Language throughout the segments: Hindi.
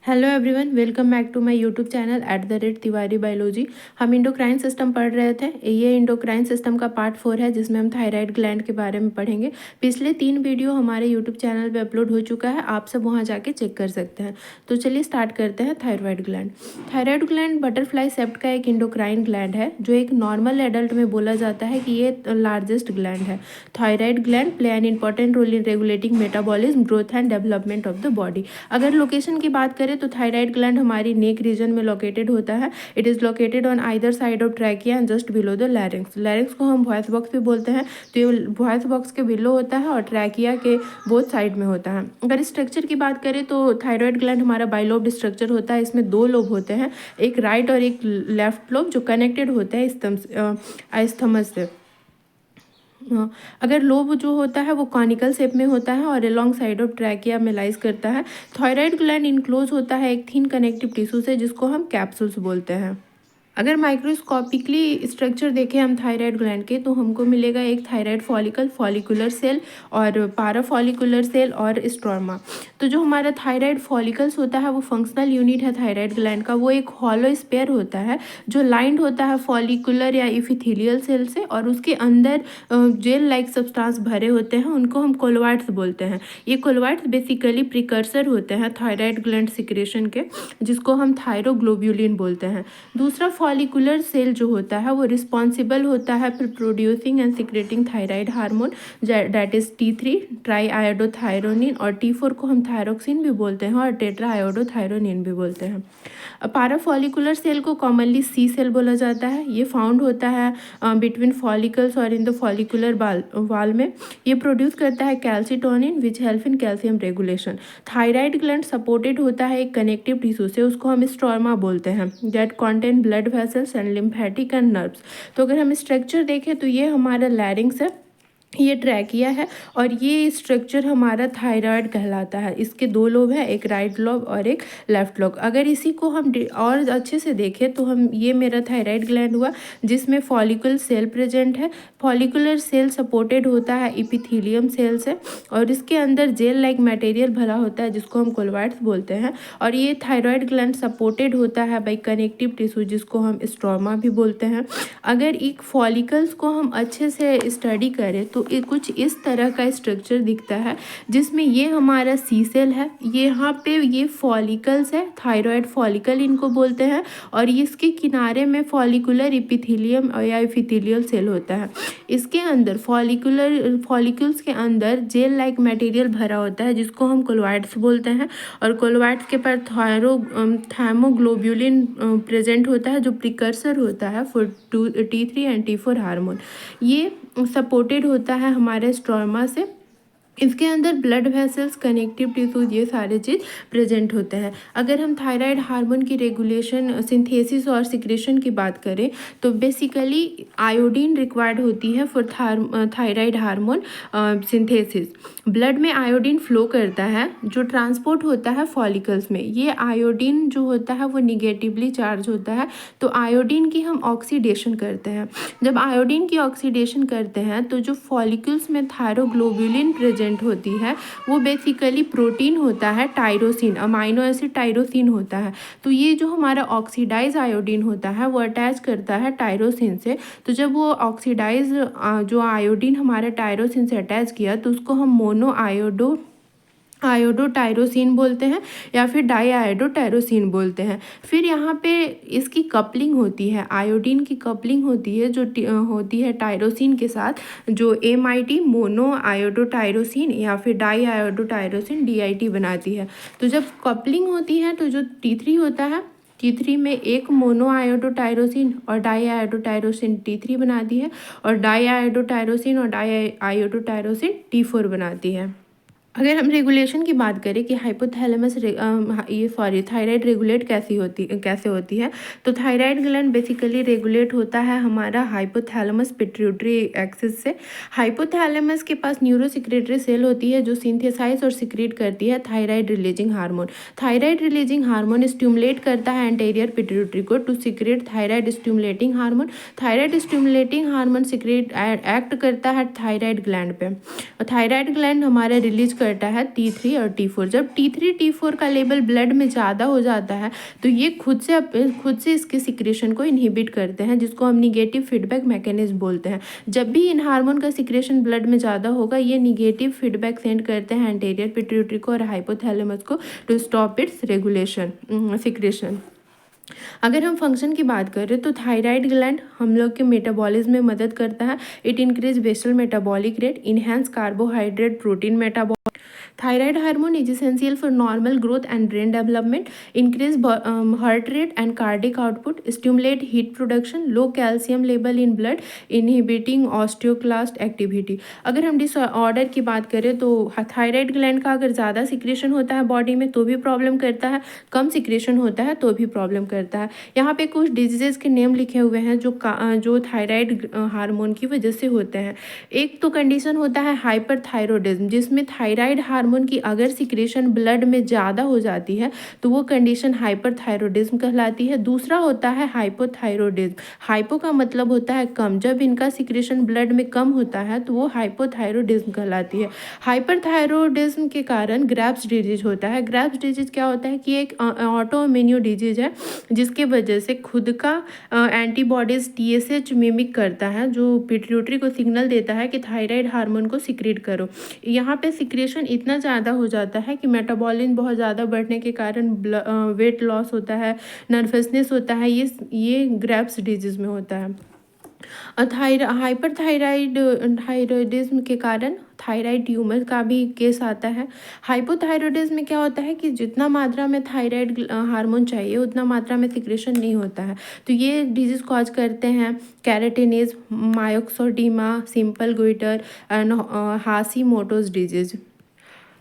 Hello everyone, welcome back to my YouTube channel @Tiwari biology. हम इंडोक्राइन सिस्टम पढ़ रहे थे। ये इंडोक्राइन सिस्टम का पार्ट 4 है जिसमें हम थायराइड ग्लैंड के बारे में पढ़ेंगे। पिछले 3 वीडियो हमारे यूट्यूब चैनल पे अपलोड हो चुका है, आप सब वहाँ जाके चेक कर सकते हैं। तो चलिए स्टार्ट करते हैं। Thyroid gland. Thyroid gland butterfly shaped का एक इंडोक्राइन ग्लैंड है जो एक नॉर्मल एडल्ट में बोला जाता है कि ये लार्जेस्ट ग्लैंड है। Thyroid gland play an important role in regulating metabolism, growth and development of the body. अगर लोकेशन की बात करें तो थायराइड ग्लैंड हमारी नेक रीजन में लोकेटेड होता है। It is located on either side of trachea and just below the larynx. Larynx को हम वॉइस बॉक्स भी बोलते हैं, तो ये वॉइस बॉक्स के बिलो होता है और ट्रैकिया के बोथ साइड में होता है। अगर स्ट्रक्चर की बात करें तो थायराइड ग्लैंड हमारा बाइलोब्ड स्ट्रक्चर होता है। इसमें 2 लोब होते हैं, एक राइट और एक लेफ्ट लोब, जो कनेक्टेड होते हैं आइस्थमस से। अगर लोब जो होता है वो कॉनिकल शेप में होता है और अलोंग साइड ऑफ ट्रैकिया में लाइज करता है। थायराइड ग्लैंड इनक्लोज होता है एक थिन कनेक्टिव टिश्यू से जिसको हम कैप्सूल्स बोलते हैं। अगर माइक्रोस्कोपिकली स्ट्रक्चर देखें हम थायराइड ग्लैंड के, तो हमको मिलेगा एक थायराइड फॉलिकल, फॉलिकुलर सेल और पाराफॉलिकुलर सेल और स्ट्रोमा। तो जो हमारा थायराइड फॉलिकल्स होता है वो फंक्शनल यूनिट है थायराइड ग्लैंड का। वो एक हॉलो स्पेयर होता है जो लाइंड होता है फॉलिकुलर या इपिथेलियल सेल से, और उसके अंदर जेल लाइक सब्सटेंस भरे होते हैं, उनको हम कोलोइड्स बोलते हैं। ये कोलोइड्स बेसिकली प्रिकर्सर होते हैं थायराइड ग्लैंड सिक्रेशन के, जिसको हम थायरोग्लोब्यूलिन बोलते हैं। दूसरा फॉलिकुलर सेल जो होता है वो रिस्पॉन्सिबल होता है for producing and secreting thyroid hormone, that is T3 try iodothyronine, और T4 को हम थायरोक्सिन भी बोलते हैं और टेट्रा आयोडोथायरोनिन भी बोलते हैं। पाराफॉलिकुलर सेल को कॉमनली सी सेल बोला जाता है। ये फाउंड होता है बिटवीन फॉलिकल्स और इन द फॉलिकुलर वाल में। ये प्रोड्यूस करता है calcitonin which help in calcium regulation. Thyroid gland supported होता है एक कनेक्टिव टिश्यू से, उसको हम स्ट्रोमा बोलते हैं, that contain blood vessels and lymphatic and nerves. तो अगर हम स्ट्रक्चर देखें तो ये हमारा लैरिंग्स है, ये ट्रैकिया है, और ये स्ट्रक्चर हमारा थायराइड कहलाता है। इसके 2 लोब हैं, एक राइट लोब और एक लेफ्ट लोब। अगर इसी को हम और अच्छे से देखें तो हम, ये मेरा थायराइड ग्लैंड हुआ जिसमें फॉलिकल सेल प्रेजेंट है। फॉलिकुलर सेल सपोर्टेड होता है इपिथेलियम सेल से, और इसके अंदर जेल लाइक मटेरियल भरा होता है जिसको हम कोलोइड्स बोलते हैं। और ये थायराइड ग्लैंड सपोर्टेड होता है बाई कनेक्टिव टिश्यू जिसको हम स्ट्रोमा भी बोलते हैं। अगर एक फॉलिकल्स को हम अच्छे से स्टडी करें तो कुछ इस तरह का स्ट्रक्चर दिखता है, जिसमें ये हमारा सी सेल है, ये यहाँ पे ये फॉलिकल्स है, थायराइड फॉलिकल इनको बोलते हैं, और इसके किनारे में फॉलिकुलर इपिथेलियम या इपिथेलियल सेल होता है। इसके अंदर फॉलिकल्स के अंदर जेल लाइक मटेरियल भरा होता है जिसको हम कोलोइड्स बोलते हैं, और कोलोइड्स के पर थायरोग्लोब्यूलिन प्रेजेंट होता है जो प्रिकर्सर होता है for T3 and T4 hormone. ये सपोर्टेड होता है हमारे स्ट्रोमा से। इसके अंदर ब्लड वेसल्स, कनेक्टिव टिश्यूज, ये सारे चीज़ प्रेजेंट होते हैं। अगर हम थायराइड हार्मोन की रेगुलेशन, सिंथेसिस और सिक्रेशन की बात करें तो बेसिकली आयोडीन रिक्वायर्ड होती है for thyroid hormone synthesis. Blood में आयोडीन फ्लो करता है जो ट्रांसपोर्ट होता है फॉलिकल्स में। ये आयोडीन जो होता है वो निगेटिवली चार्ज होता है, तो आयोडीन की हम ऑक्सीडेशन करते हैं। जब आयोडीन की ऑक्सीडेशन करते हैं तो जो फॉलिकल्स में थायरोग्लोब्यूलिन प्रेजेंट होती है वो बेसिकली प्रोटीन होता है टायरोसिन, अमाइनो एसिड टायरोसिन होता है। तो ये जो हमारा ऑक्सीडाइज आयोडीन होता है वो अटैच करता है टायरोसिन से। तो जब वो ऑक्सीडाइज जो आयोडीन हमारे टायरोसिन से अटैच किया तो उसको हम मोनो आयोडोटायरोसिन बोलते हैं या फिर डाई आयोडोटायरोसिन बोलते हैं। फिर यहाँ पे इसकी कपलिंग होती है, आयोडीन की कपलिंग होती है जो होती है टायरोसिन के साथ, जो MIT मोनो आयोडोटायरोसिन या फिर डाई आयोडोटायरोसिन DIT बनाती है। तो जब कपलिंग होती है तो जो T3 होता है, T3 में एक मोनो आयोडोटायरोसिन और डाई आयोडोटायरोसिन T3 बनाती है, और डाई आयोडोटायरोसिन और डाई आयोडोटायरोसिन T4 बनाती है। अगर हम रेगुलेशन की बात करें कि हाइपोथैलेमस थायराइड रेगुलेट कैसे होती है, तो थायराइड ग्लैंड बेसिकली रेगुलेट होता है हमारा हाइपोथैलेमस पिट्यूटरी एक्सिस से। हाइपोथैलेमस के पास न्यूरोसिक्रेटरी सेल होती है जो सिंथेसाइज और सिक्रेट करती है thyroid releasing hormone. Thyroid releasing hormone stimulate करता है एंटीरियर पिट्यूटरी को to secrete thyroid stimulating hormone. Thyroid stimulating hormone secrete act करता है थायराइड ग्लैंड पे। थायराइड ग्लैंड हमारा रिलीज करता है T3 और T4। जब T3 T4 का लेवल ब्लड में ज़्यादा हो जाता है तो ये खुद से इसके सिक्रेशन को इनहिबिट करते हैं, जिसको हम निगेटिव फीडबैक मैकेनिज्म बोलते हैं। जब भी इन हार्मोन का सिक्रेशन ब्लड में ज़्यादा होगा, ये निगेटिव फीडबैक सेंड करते हैं एंटीरियर पिट्यूटरी को और हाइपोथैलेमस को to stop its regulation secretion. अगर हम फंक्शन की बात करें तो थायराइड ग्लैंड हम लोग के मेटाबॉलिज्म में मदद करता है। It increase basal metabolic rate, enhance carbohydrate protein metabolism. Thyroid hormone is essential for normal growth and brain development, increase heart rate and cardiac output, stimulate heat production, low calcium level in blood, inhibiting osteoclast activity। अगर हम डिसऑर्डर की बात करें तो थायराइड ग्लैंड का अगर ज़्यादा सिक्रेशन होता है बॉडी में तो भी प्रॉब्लम करता है, कम सिक्रेशन होता है तो भी प्रॉब्लम करता है। यहाँ पे कुछ डिजीजेस के नेम लिखे हुए हैं जो थायराइड हार्मोन की वजह से होते हैं। एक तो कंडीशन होता है हाइपरथायरॉयडिज्म, जिसमें थायराइड हार्मोन की अगर सिक्रेशन ब्लड में ज़्यादा हो जाती है तो वो कंडीशन हाइपरथायरॉयडिज्म कहलाती है। दूसरा होता है हाइपोथायरॉयडिज्म। हाइपो का मतलब होता है कम, जब इनका सिक्रेशन ब्लड में कम होता है तो वो हाइपोथायरॉयडिज्म कहलाती है। हाइपरथायरॉयडिज्म के कारण ग्रेव्स डिजीज होता है। ग्रेव्स डिजीज क्या होता है कि एक ऑटोइम्यून डिजीज है जिसके वजह से खुद का एंटीबॉडीज TSH मिमिक करता है, जो पिट्यूटरी को सिग्नल देता है कि थायराइड हार्मोन को सिक्रेट करो। यहाँ पे सिक्रेशन इतना ज़्यादा हो जाता है कि मेटाबॉलिज्म बहुत ज़्यादा बढ़ने के कारण वेट लॉस होता है, नर्वसनेस होता है। ये ग्रेव्स डिजीज में होता है। हाइपरथायराइडिज्म के कारण थायराइड ट्यूमर का भी केस आता है। हाइपोथायरॉयडिज्म में क्या होता है कि जितना मात्रा में थायराइड हार्मोन चाहिए उतना मात्रा में सिक्रेशन नहीं होता है, तो ये डिजीज कॉज करते हैं कैराटिनिज, मायोक्सोडीमा, सिंपल गोइटर एंड हाशीमोटोज डिजीज।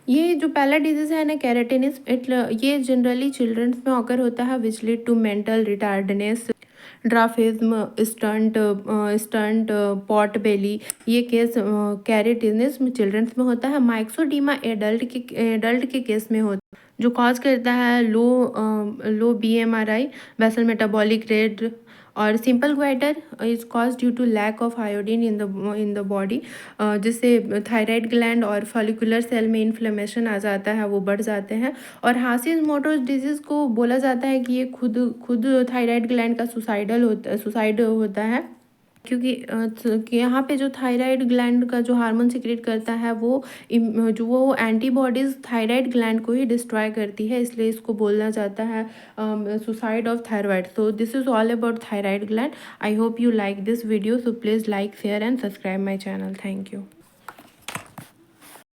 ये जो पहला डिजीज़ है ना कैराटिनिस, ये जनरली चिल्ड्रंस में ऑकर होता है which lead to mental retardness, dwarfism, stunt pot belly. ये केस कैरेटिनिज्म चिल्ड्रंस में होता है। माइक्सोडीमा एडल्ट के केस में होता है, जो कॉज करता है low BMRI, basal metabolic rate. और simple goitre is cause due to lack of iodine in the body, जिससे थायराइड ग्लैंड और फॉलिकुलर सेल में इन्फ्लेमेशन आ जाता है, वो बढ़ जाते हैं। और हाशीमोटोज डिजीज़ को बोला जाता है कि ये खुद थायराइड ग्लैंड का सुसाइड होता है, क्योंकि यहाँ पे जो थायराइड ग्लैंड का जो हार्मोन सिक्रेट करता है वो एंटीबॉडीज़ थायराइड ग्लैंड को ही डिस्ट्रॉय करती है, इसलिए इसको बोलना जाता है suicide of thyroid. So this is all about thyroid gland. I hope you like this video, so please like, share and subscribe my channel. Thank you.